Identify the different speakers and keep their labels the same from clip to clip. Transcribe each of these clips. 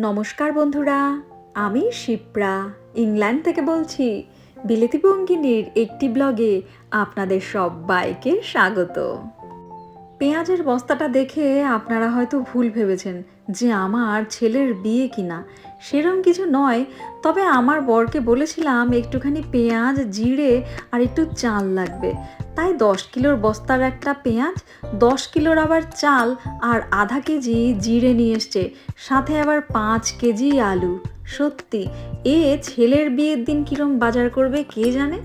Speaker 1: নমস্কার বন্ধুরা, আমি শিপ্রা ইংল্যান্ড থেকে বলছি। বিলেতি বঙ্গিনীর একটি ব্লগে আপনাদের সবাইকে স্বাগত। পেঁয়াজের বস্তাটা দেখে আপনারা হয়তো ভুল ভেবেছেন যে আমার ছেলের বিয়ে কিনা। সেরম কিছু নয়, তবে আমার বরকে বলেছিলাম একটুখানি পেঁয়াজ, জিরে আর একটু চাল লাগবে। তাই 10 কিলোর বস্তার একটা পেঁয়াজ, 10 কিলোর আবার চাল আর আধা কেজি জিরে নিয়ে এসছে, সাথে আবার 5 কেজি আলু। সত্যি ছেলের বিয়ের দিন কিরম বাজার করবে কে জানে।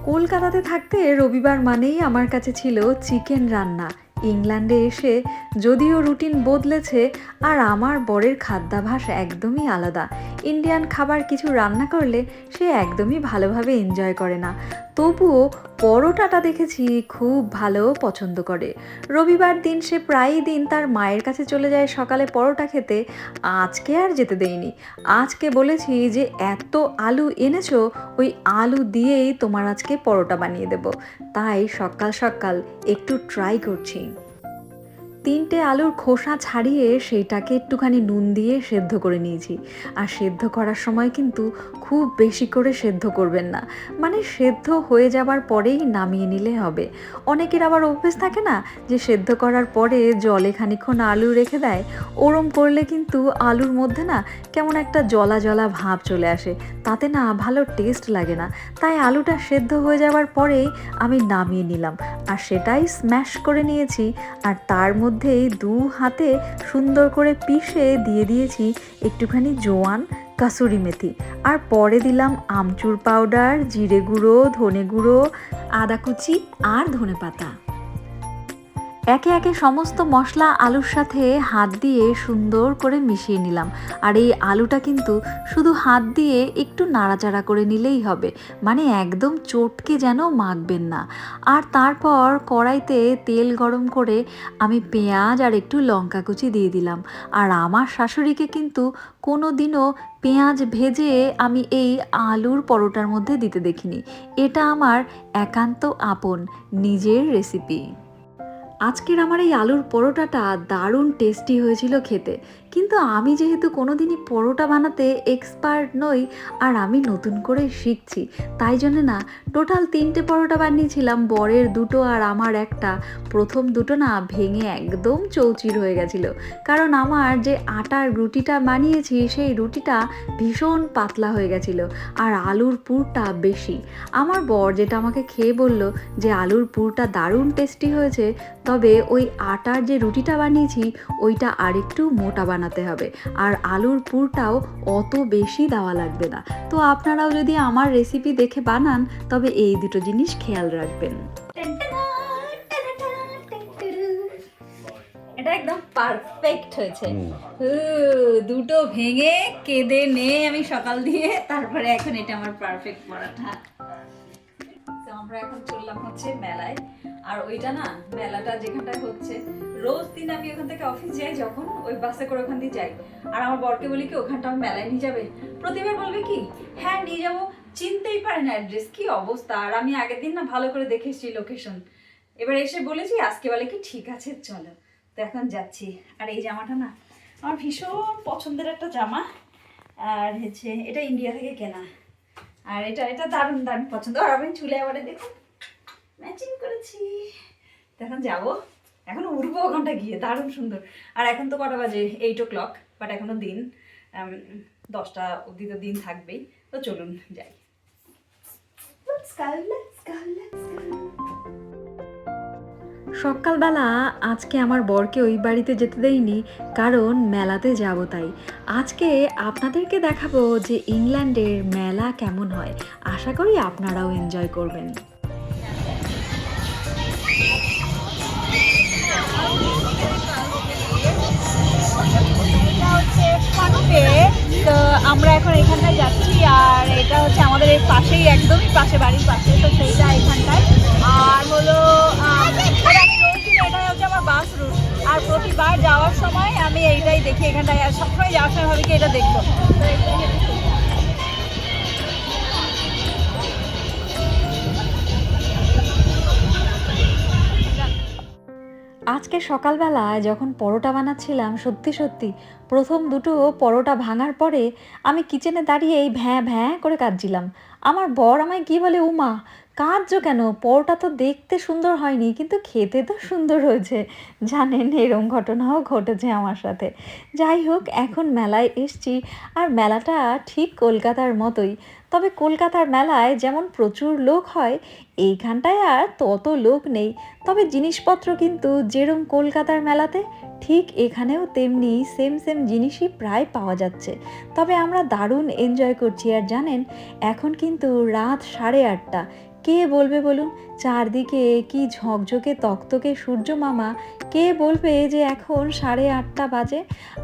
Speaker 1: কলকাতাতে থাকতে রবিবার মানেই আমার কাছে ছিল চিকেন রান্না। ইংল্যান্ডে এসে যদিও রুটিন বদলেছে, আর আমার বরের খাদ্যাভ্যাস একদমই আলাদা। ইন্ডিয়ান খাবার কিছু রান্না করলে সে একদমই ভালোভাবে এনজয় করে না, তবুও পরোটাটা দেখেছি খুব ভালো পছন্দ করে। রবিবার দিন সে প্রায়ই দিন তার মায়ের কাছে চলে যায় সকালে পরোটা খেতে। আজকে আর যেতে দেইনি। আজকে বলেছি যে এত আলু এনেছো, ওই আলু দিয়েই তোমার আজকে পরোটা বানিয়ে দেব। তাই সকাল সকাল একটু ট্রাই করছি। 3টে আলুর খোসা ছাড়িয়ে সেইটাকে একটুখানি নুন দিয়ে সেদ্ধ করে নিয়েছি। আর সেদ্ধ করার সময় কিন্তু খুব বেশি করে সেদ্ধ করবেন না, মানে সেদ্ধ হয়ে যাবার পরেই নামিয়ে নিলে হবে। অনেকের আবার অভ্যেস থাকে না যে সেদ্ধ করার পরে জলে খানিকক্ষণ আলু রেখে দেয়। ওরম করলে কিন্তু আলুর মধ্যে না কেমন একটা জলা জলা ভাব চলে আসে, তাতে না ভালো টেস্ট লাগে না। তাই আলুটা সেদ্ধ হয়ে যাওয়ার পরেই আমি নামিয়ে নিলাম, আর সেটাই স্ম্যাশ করে নিয়েছি। আর তার মধ্যেই 2 হাতে সুন্দর করে পিষে দিয়ে দিয়েছি একটুখানি জোয়ান, কাসুরি মেথি, আর পরে দিলাম আমচুর পাউডার, জিরে গুঁড়ো, ধনে গুঁড়ো, আদা কুচি আর ধনে পাতা। একে একে সমস্ত মশলা আলুর সাথে হাত দিয়ে সুন্দর করে মিশিয়ে নিলাম। আর এই আলুটা কিন্তু শুধু হাত দিয়ে একটু নাড়াচাড়া করে নিলেই হবে, মানে একদম চটকে যেন মাখবেন না। আর তারপর কড়াইতে তেল গরম করে আমি পেঁয়াজ আর একটু লঙ্কা কুচি দিয়ে দিলাম। আর আমার শাশুড়িকে কিন্তু কোনো দিনও পেঁয়াজ ভেজে আমি এই আলুর পরোটার মধ্যে দিতে দেখিনি। এটা আমার একান্ত আপন নিজের রেসিপি। আজকের আমার এই আলুর পরোটাটা দারুণ টেস্টি হয়েছিল খেতে। কিন্তু আমি যেহেতু কোনোদিনই পরোটা বানাতে এক্সপার্ট নই, আর আমি নতুন করে শিখছি, তাই জন্য না টোটাল 3টে পরোটা বানিয়েছিলাম, বরের 2টো আর আমার একটা। প্রথম 2টো না ভেঙে একদম চৌচির হয়ে গেছিলো, কারণ আমার যে আটার রুটিটা বানিয়েছি সেই রুটিটা ভীষণ পাতলা হয়ে গেছিলো, আর আলুর পুরটা বেশি। আমার বর যেটা আমাকে খেয়ে বলল যে আলুর পুরটা দারুণ টেস্টি হয়েছে, তবে ওই আটার যে রুটিটা বানিয়েছি ওইটা আরেকটু মোটা বানাতে হবে, আর আলুর পুরটাও অত বেশি দেওয়া লাগবে না। তো আপনারাও যদি আমার রেসিপি দেখে বানান তবে এই 2টো জিনিস খেয়াল রাখবেন। এটা একদম পারফেক্ট হয়েছে। 2টো ভেঙে কেঁদে নে আমি সকাল দিয়ে, তারপরে এখন এটা আমার পারফেক্ট পরোটা। আমরা এখন চললাম হচ্ছে মেলায়। আর ওইটা না মেলাটা যেখানটায় হচ্ছে, রোজ দিন আমি ওখান থেকে অফিস যাই, যখন ওই বাসে করে ওখান দিয়ে যাই। আর আমার বরকে বলি কি ওখানটা আমার মেলায় নিয়ে যাবে, প্রতিবার বলবে কি হ্যাঁ নিয়ে যাবো, চিনতেই পারে না অ্যাড্রেস, কি অবস্থা। আর আমি আগের দিন না ভালো করে দেখে এসেছি লোকেশন, এবার এসে বলেছি আজকে বলে কি ঠিক আছে চলো। তো এখন যাচ্ছি। আর এই জামাটা না আমার ভীষণ পছন্দের একটা জামা, আর হচ্ছে এটা ইন্ডিয়া থেকে কেনা। আর এটা এটা দারুণ দারুণ পছন্দ। আর আমি চুলে আবার দেখুন ম্যাচিং করেছি। এখন যাবো, এখন উঠবো ওখানটা গিয়ে, দারুণ সুন্দর। আর এখন তো কটা বাজে, 8 o'clock, বাট এখনো দিন 10টা অবধি তো দিন থাকবেই। তো চলুন যাই। সকালবেলা আজকে আমার বরকে ওই বাড়িতে যেতে দেয়নি, কারণ মেলাতে যাব। তাই আজকে আপনাদেরকে দেখাবো যে ইংল্যান্ডের মেলা কেমন হয়। আশা করি আপনারাও এনজয় করবেন। তো আমরা এখন এখানটায় যাচ্ছি, আর এটা হচ্ছে আমাদের এই পাশেই, একদমই পাশে, বাড়ির পাশে। তো সেইটা এখানটায়। আর হলো এটাই হচ্ছে আমার বাস রুট, আর প্রতিবার যাওয়ার সময় আমি এইটাই দেখি এখানটায়, আর সবসময় যাওয়ার সময় ভাবি কি এটা দেখবো। তো আজকে সকালবেলায় যখন পরোটা বানাচ্ছিলাম, সত্যি সত্যি প্রথম দুটো পরোটা ভাঙার পরে আমি কিচেনে দাঁড়িয়ে এই ভ্যাঁ ভ্যাঁ করে কাঁদছিলাম। আমার বর আমায় কি বলে, উমা কাঁদছো কেন, পরোটা তো দেখতে সুন্দর হয়নি কিন্তু খেতে তো সুন্দর হয়েছে। জানেন এরম ঘটনাও ঘটেছে আমার সাথে। যাই হোক, এখন মেলায় এসছি, আর মেলাটা ঠিক কলকাতার মতোই। তবে কলকাতার মেলায় যেমন প্রচুর লোক হয়, এইখানটায় আর তত লোক নেই। তবে জিনিসপত্র কিন্তু যেরম কলকাতার মেলাতে, ঠিক এখানেও তেমনি সেম সেম জিনিসই প্রায় পাওয়া যাচ্ছে। তবে আমরা দারুণ এনজয় করছি। আর জানেন, এখন কিন্তু রাত 8:30। কে বলবে বলুন, চারদিকে কি ঝকঝকে তকতকে সূর্য মামা, কে বলবে যে এখন 8:30 বাজে।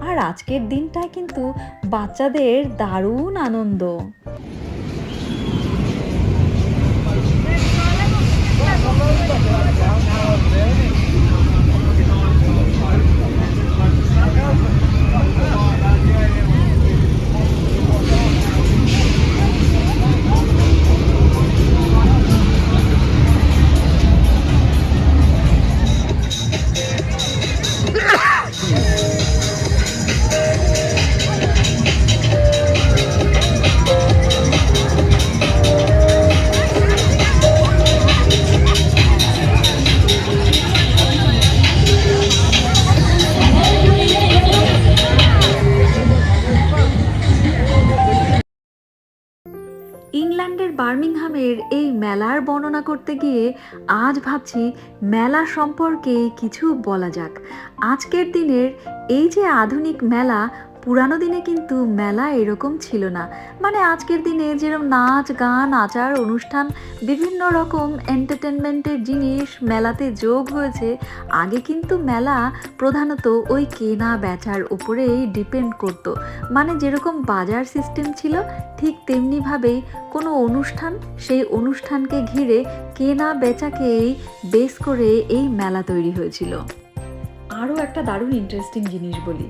Speaker 1: আর আজকের দিনটায় কিন্তু বাচ্চাদের দারুণ আনন্দ। ইংল্যান্ডের বার্মিংহামের এই মেলার বর্ণনা করতে গিয়ে আজ ভাবছি মেলা সম্পর্কে কিছু বলা যাক। আজকের দিনের এই যে আধুনিক মেলা, পুরানো দিনে কিন্তু মেলা এরকম ছিল না। মানে আজকের দিনে যেরকম নাচ গান আচার অনুষ্ঠান, বিভিন্ন রকম এন্টারটেনমেন্টের জিনিস মেলাতে যোগ হয়েছে, আগে কিন্তু মেলা প্রধানত ওই কেনা বেচার উপরেই ডিপেন্ড করতো। মানে যেরকম বাজার সিস্টেম ছিল, ঠিক তেমনিভাবেই কোনো অনুষ্ঠান, সেই অনুষ্ঠানকে ঘিরে কেনা বেচাকেই বেস করে এই মেলা তৈরি হয়েছিল। আরও একটা দারুণ ইন্টারেস্টিং জিনিস বলি।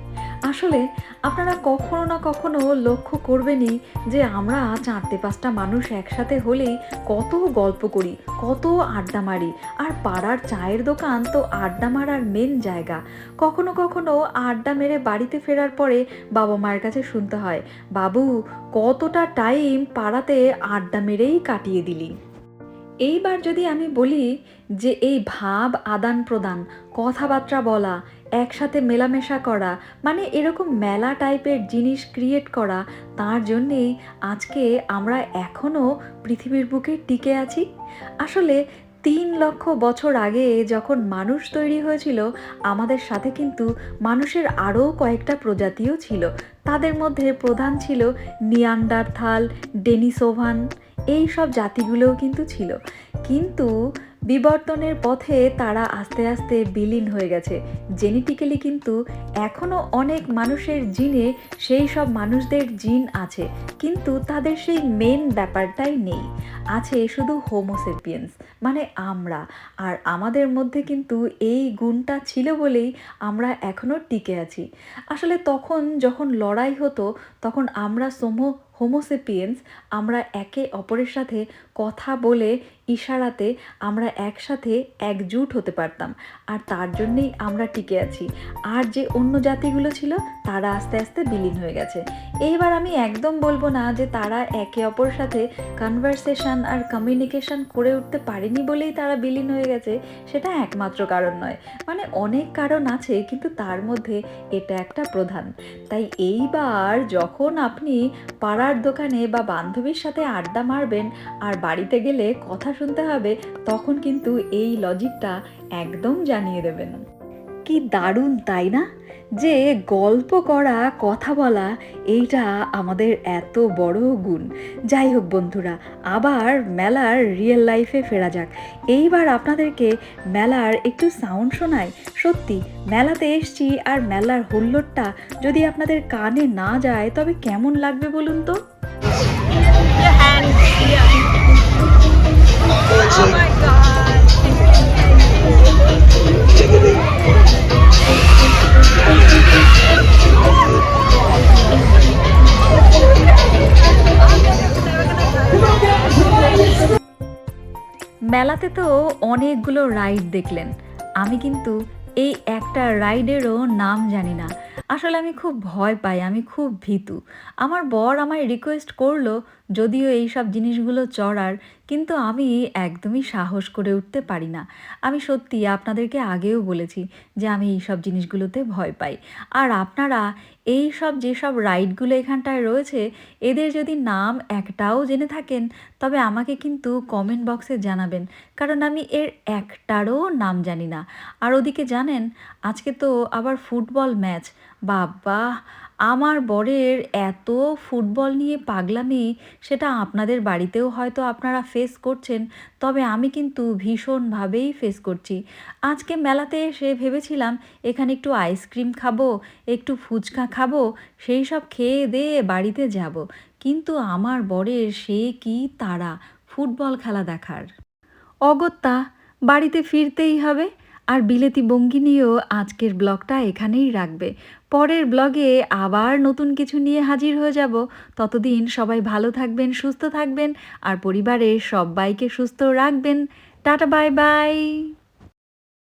Speaker 1: আসলে আপনারা কখনো না কখনো লক্ষ্য করবেনই যে আমরা 4-5টা মানুষ একসাথে হলেই কত গল্প করি, কত আড্ডা মারি। আর পাড়ার চায়ের দোকান তো আড্ডা মারার মেন জায়গা। কখনো কখনো আড্ডা মেরে বাড়িতে ফেরার পরে বাবা মায়ের কাছে শুনতে হয়, বাবু কতটা টাইম পাড়াতে আড্ডা মেরেই কাটিয়ে দিলি। এইবার যদি আমি বলি যে এই ভাব আদান প্রদান, কথাবার্তা বলা, একসাথে মেলামেশা করা, মানে এরকম মেলা টাইপের জিনিস ক্রিয়েট করা, তার জন্যেই আজকে আমরা এখনও পৃথিবীর বুকে টিকে আছি। আসলে 3 লক্ষ বছর আগে যখন মানুষ তৈরি হয়েছিল, আমাদের সাথে কিন্তু মানুষের আরও কয়েকটা প্রজাতিও ছিল। তাদের মধ্যে প্রধান ছিল নিয়ান্ডারথাল, ডেনিসোভান, এই সব জাতিগুলোও কিন্তু ছিল। কিন্তু বিবর্তনের পথে তারা আস্তে আস্তে বিলীন হয়ে গেছে। জেনেটিক্যালি কিন্তু এখনও অনেক মানুষের জিনে সেই সব মানুষদের জিন আছে, কিন্তু তাদের সেই মেন ব্যাপারটাই নেই। আছে শুধু হোমোসেপিয়েন্স, মানে আমরা। আর আমাদের মধ্যে কিন্তু এই গুণটা ছিল বলেই আমরা এখনও টিকে আছি। আসলে তখন যখন লড়াই হতো, তখন আমরা হোমোসেপিয়েন্স আমরা একে অপরের সাথে কথা বলে ইশারাতে আমরা একসাথে একজুট হতে পারতাম, আর তার জন্যেই আমরা টিকে আছি। আর যে অন্য জাতিগুলো ছিল, তারা আস্তে আস্তে বিলীন হয়ে গেছে। এইবার আমি একদম বলবো না যে তারা একে অপরের সাথে কনভারসেশন আর কমিউনিকেশন করে উঠতে পারেনি বলেই তারা বিলীন হয়ে গেছে, সেটা একমাত্র কারণ নয়। মানে অনেক কারণ আছে, কিন্তু তার মধ্যে এটা একটা প্রধান। তাই এইবার যখন আপনি পাড়ার দোকানে বা বান্ধবীর সাথে আড্ডা মারবেন আর বাড়িতে গেলে কথা শুনতে হবে, তখন কিন্তু এই লজিকটা একদম জানিয়ে দেবেন। কি দারুণ তাই না, যে গল্প করা, কথা বলা, এইটা আমাদের এত বড় গুণ। যাই হোক বন্ধুরা, আবার মেলার রিয়েল লাইফে ফেরা যাক। এইবার আপনাদেরকে মেলার একটু সাউন্ড শোনাই। সত্যি মেলাতে এসছি, আর মেলার হুল্লোড়টা যদি আপনাদের কানে না যায় তবে কেমন লাগবে বলুন তো। মেলাতে তো অনেকগুলো রাইড দেখলেন, আমি কিন্তু এই একটা রাইডেরও নাম জানি না। আসলে আমি খুব ভয় পাই, আমি খুব ভীতু। আমার বর আমায় রিকোয়েস্ট করলো যদিও এইসব জিনিসগুলো চড়ার, কিন্তু আমি একদমই সাহস করে উঠতে পারি না। আমি সত্যি আপনাদেরকে আগেও বলেছি যে আমি এইসব জিনিসগুলোতে ভয় পাই। আর আপনারা এইসব যেসব রাইডগুলো এখানটায় রয়েছে, এদের যদি নাম একটাও জেনে থাকেন, তবে আমাকে কিন্তু কমেন্ট বক্সে জানাবেন। কারণ আমি এর একটারও নাম জানি না। আর ওদিকে জানেন, আজকে তো আবার ফুটবল ম্যাচ। বাবা! আমার বরের এত ফুটবল নিয়ে পাগলামি, সেটা আপনাদের বাড়িতেও হয়তো আপনারা ফেস করছেন, তবে আমি কিন্তু ভীষণভাবেই ফেস করছি। আজকে মেলাতে এসে ভেবেছিলাম এখানে একটু আইসক্রিম খাবো, একটু ফুচকা খাবো, সেই সব খেয়ে দেয়ে বাড়িতে যাব। কিন্তু আমার বরের সে কি তাড়া ফুটবল খেলা দেখার। অগত্যা বাড়িতে ফিরতেই হবে। আর বিলেতি বঙ্গি নিয়েও আজকের ব্লগটা এখানেই রাখবে। পরের ব্লগে আবার নতুন কিছু নিয়ে হাজির হয়ে যাব। ততদিন সবাই ভালো থাকবেন, সুস্থ থাকবেন আর পরিবারের সব্বাইকে সুস্থ রাখবেন। Tata bye bye.